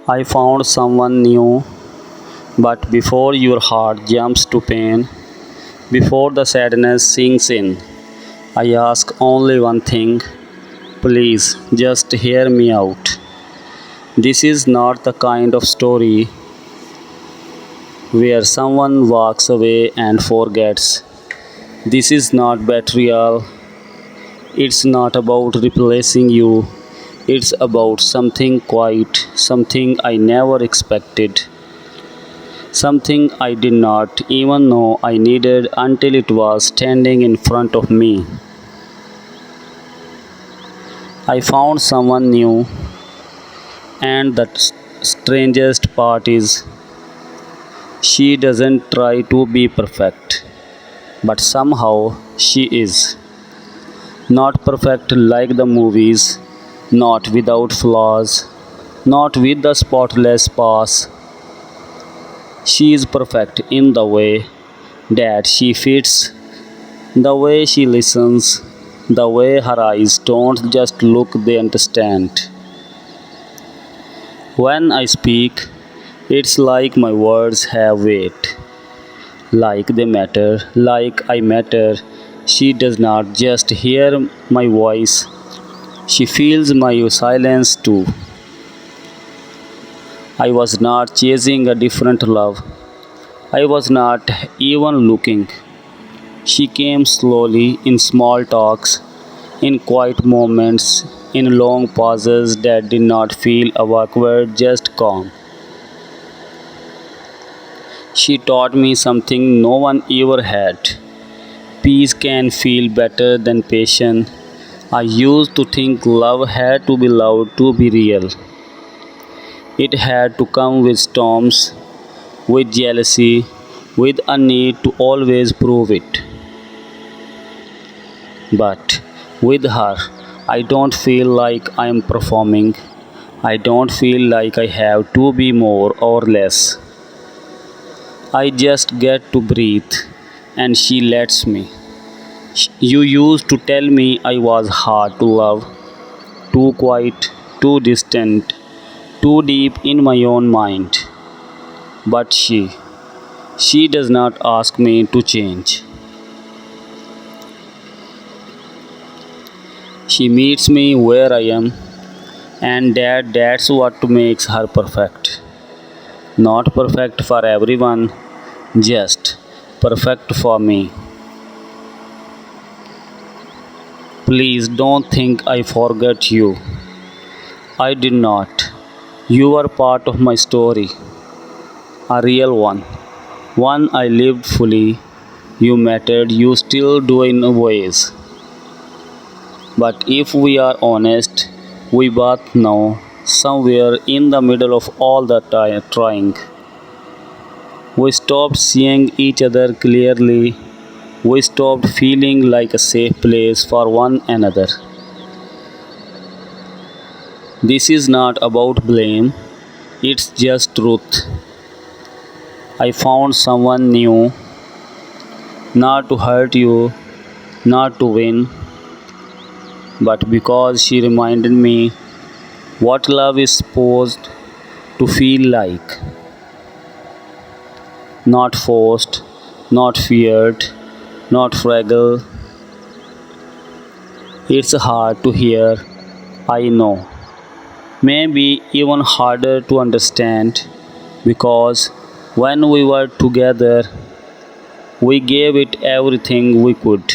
I found someone new, but before your heart jumps to pain, before the sadness sinks in, I ask only one thing, please just hear me out. This is not the kind of story where someone walks away and forgets. This is not betrayal, it's not about replacing you, it's about something quiet, something I never expected. Something I did not even know I needed until it was standing in front of me. I found someone new, and the strangest part is she doesn't try to be perfect, but somehow she is. Not perfect like the movies, not without flaws, not with the spotless past. She is perfect in the way that she fits, the way she listens, the way her eyes don't just look, they understand. When I speak, it's like my words have weight, like they matter, like I matter. She does not just hear my voice, she feels my silence too. I was not chasing a different love, I was not even looking. She came slowly in small talks, in quiet moments, in long pauses that did not feel awkward, just calm. She taught me something no one ever had. Peace can feel better than patience. I used to think love had to be loud to be real. It had to come with storms, with jealousy, with a need to always prove it. But with her, I don't feel like I am performing. I don't feel like I have to be more or less. I just get to breathe, and she lets me. You used to tell me I was hard to love, too quiet, too distant, too deep in my own mind. But she does not ask me to change. She meets me where I am, and that's what makes her perfect. Not perfect for everyone, just perfect for me. Please don't think I forgot you. I did not. You are part of my story, a real one. One I lived fully. You mattered, you still do in ways. But if we are honest, we both know somewhere in the middle of all the trying, we stopped seeing each other clearly. We stopped feeling like a safe place for one another. This is not about blame, it's just truth. I found someone new, not to hurt you, not to win, but because she reminded me what love is supposed to feel like. Not forced, not feared, not fragile. It's hard to hear, I know. Maybe even harder to understand because when we were together, we gave it everything we could.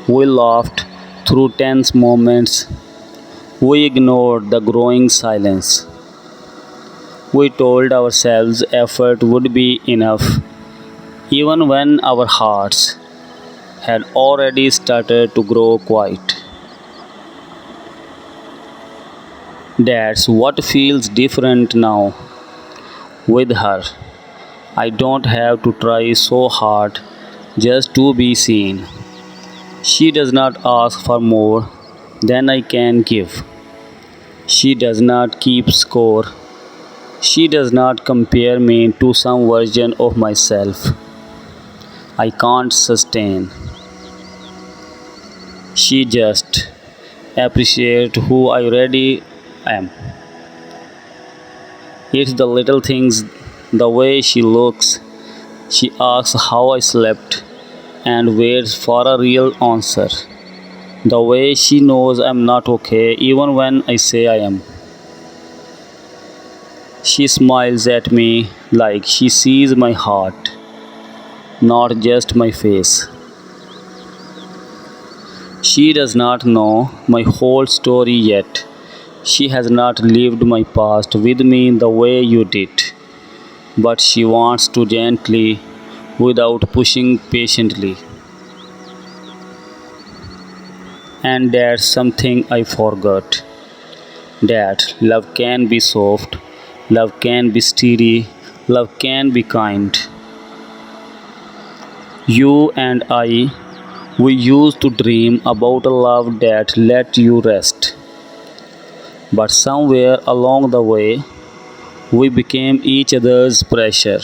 We laughed through tense moments. We ignored the growing silence. We told ourselves effort would be enough, even when our hearts had already started to grow quiet. That's what feels different now with her. I don't have to try so hard just to be seen. She does not ask for more than I can give. She does not keep score. She does not compare me to some version of myself I can't sustain. She just appreciates who I already am. It's the little things, the way she looks, she asks how I slept and waits for a real answer. The way she knows I'm not okay even when I say I am. She smiles at me like she sees my heart, not just my face. She does not know my whole story yet. She has not lived my past with me the way you did, but she wants to gently, without pushing patiently. And that's something I forgot. That love can be soft, love can be steady, love can be kind. You and I, we used to dream about a love that let you rest. But somewhere along the way, we became each other's pressure.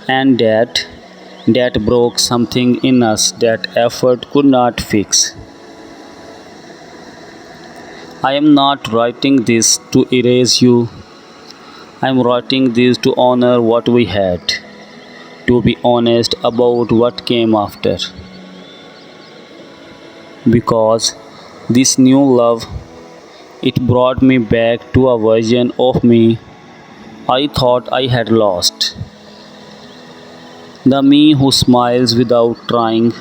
And that broke something in us that effort could not fix. I am not writing this to erase you. I am writing this to honor what we had, to be honest about what came after. Because this new love, it brought me back to a version of me I thought I had lost. The me who smiles without trying,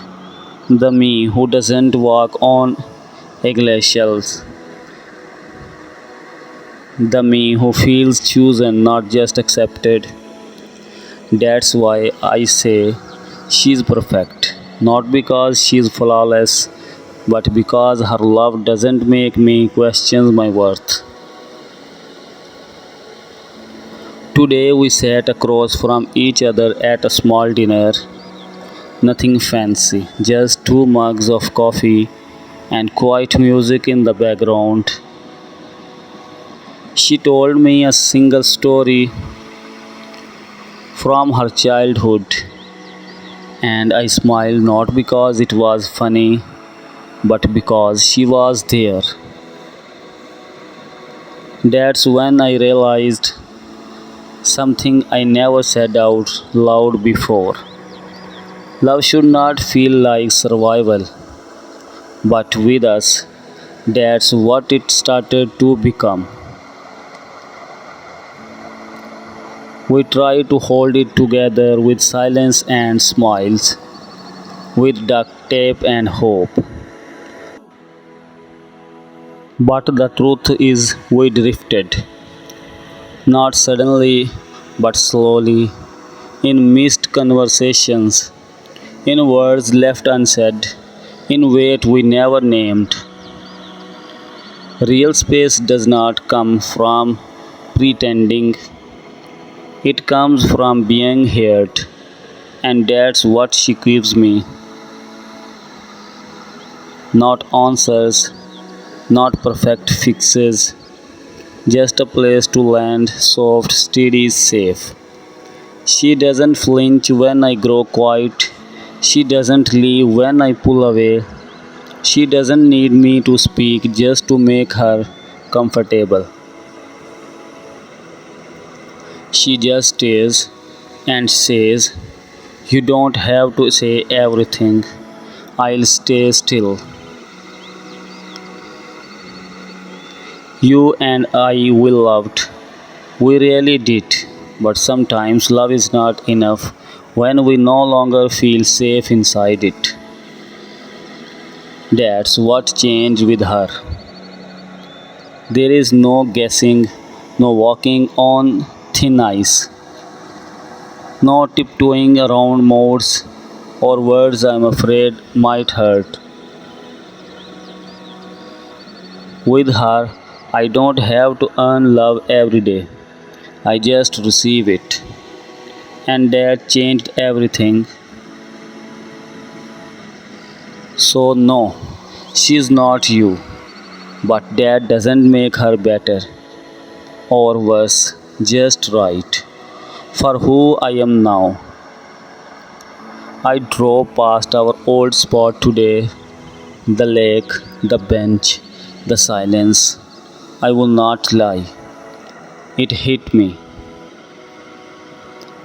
the me who doesn't walk on eggshells, the me who feels chosen, not just accepted. That's why I say she's perfect, not because she's flawless, but because her love doesn't make me question my worth. Today we sat across from each other at a small dinner, nothing fancy, just two mugs of coffee and quiet music in the background. She told me a single story from her childhood, and I smiled not because it was funny, but because she was there. That's when I realized something I never said out loud before. Love should not feel like survival, but with us, that's what it started to become. We try to hold it together with silence and smiles, with duct tape and hope. But the truth is, we drifted, not suddenly, but slowly, in missed conversations, in words left unsaid, in weight we never named. Real space does not come from pretending, it comes from being heard, and that's what she gives me. Not answers, not perfect fixes, just a place to land, soft, steady, safe. She doesn't flinch when I grow quiet. She doesn't leave when I pull away. She doesn't need me to speak just to make her comfortable. She just stays and says, "You don't have to say everything. I'll stay still." You and I, we loved. We really did. But sometimes love is not enough when we no longer feel safe inside it. That's what changed with her. There is no guessing, no walking on thin ice, no tiptoeing around modes or words I'm afraid might hurt. With her, I don't have to earn love every day. I just receive it. And that changed everything. So, no, she's not you. But that doesn't make her better or worse, just right for who I am now. I drove past our old spot today, the lake, the bench, The silence, I will not lie, it hit me.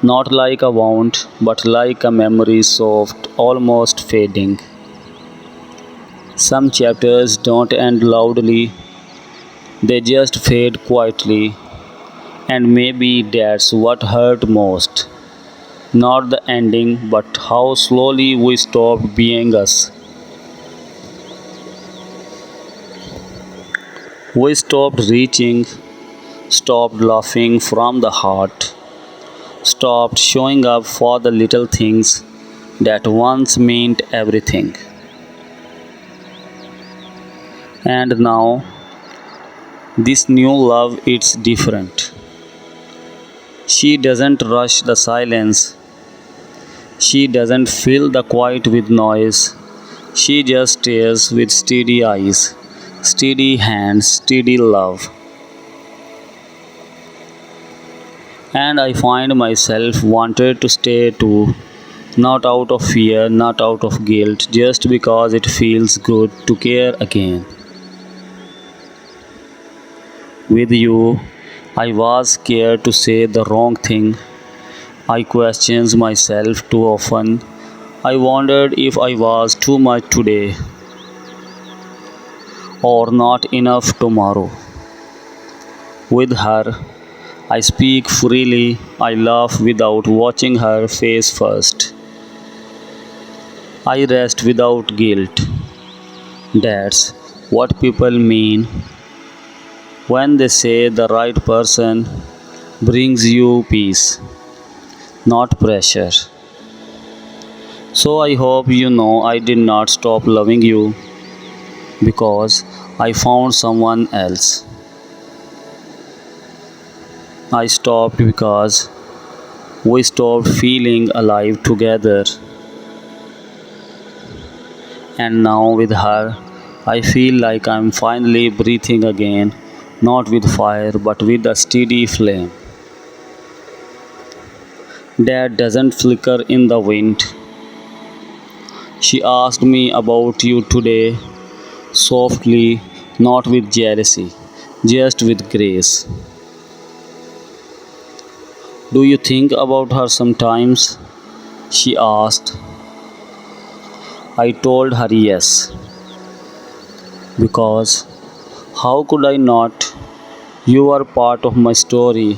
Not like a wound, but like a memory soft, almost fading. Some chapters don't end loudly, they just fade quietly, and maybe that's what hurt most. Not the ending, but how slowly we stopped being us. We stopped reaching, stopped laughing from the heart, stopped showing up for the little things that once meant everything. And now, this new love, it's different. She doesn't rush the silence, she doesn't fill the quiet with noise. She just stares with steady eyes, steady hands, steady love. And I find myself wanted to stay too, not out of fear, not out of guilt, just because it feels good to care again. With you, I was scared to say the wrong thing. I questioned myself too often. I wondered if I was too much today or not enough tomorrow. With her, I speak freely, I laugh without watching her face first. I rest without guilt. That's what people mean when they say the right person brings you peace, not pressure. So I hope you know I did not stop loving you because I found someone else. I stopped because we stopped feeling alive together. And now with her, I feel like I'm finally breathing again, not with fire but with a steady flame that doesn't flicker in the wind. She asked me about you today, softly, not with jealousy, just with grace. Do you think about her sometimes? She asked. I told her yes, because how could I not? You are part of my story,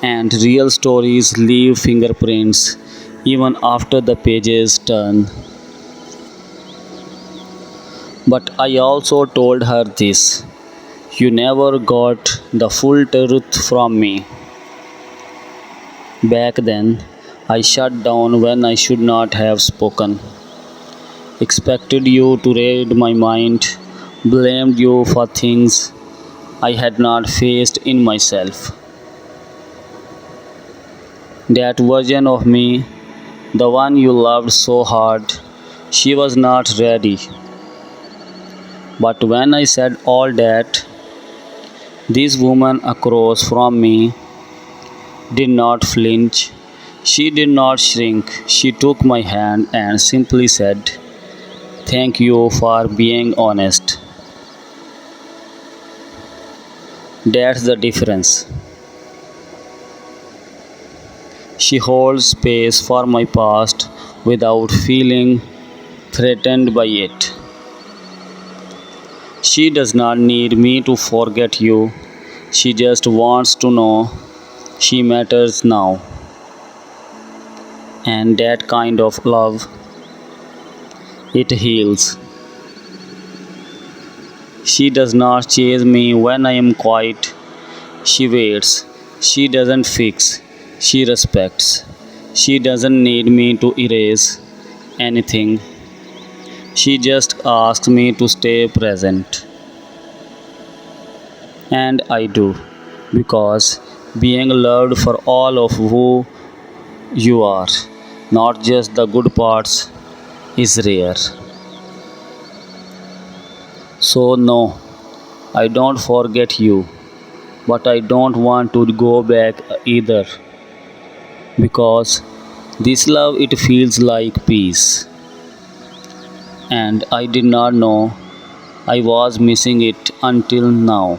and real stories leave fingerprints even after the pages turn. But I also told her this: you never got the full truth from me. Back then, I shut down when I should not have spoken, expected you to read my mind, blamed you for things I had not faced in myself. That version of me, the one you loved so hard, she was not ready. But when I said all that, this woman across from me did not flinch. She did not shrink. She took my hand and simply said, thank you for being honest. That's the difference. She holds space for my past without feeling threatened by it. She does not need me to forget you. She just wants to know she matters now. And that kind of love, it heals. She does not chase me when I am quiet. She waits. She doesn't fix. She respects. She doesn't need me to erase anything. She just asks me to stay present. And I do. Because being loved for all of who you are, not just the good parts, is rare. So, no, I don't forget you, but I don't want to go back either, because this love, it feels like peace, and I did not know I was missing it until now.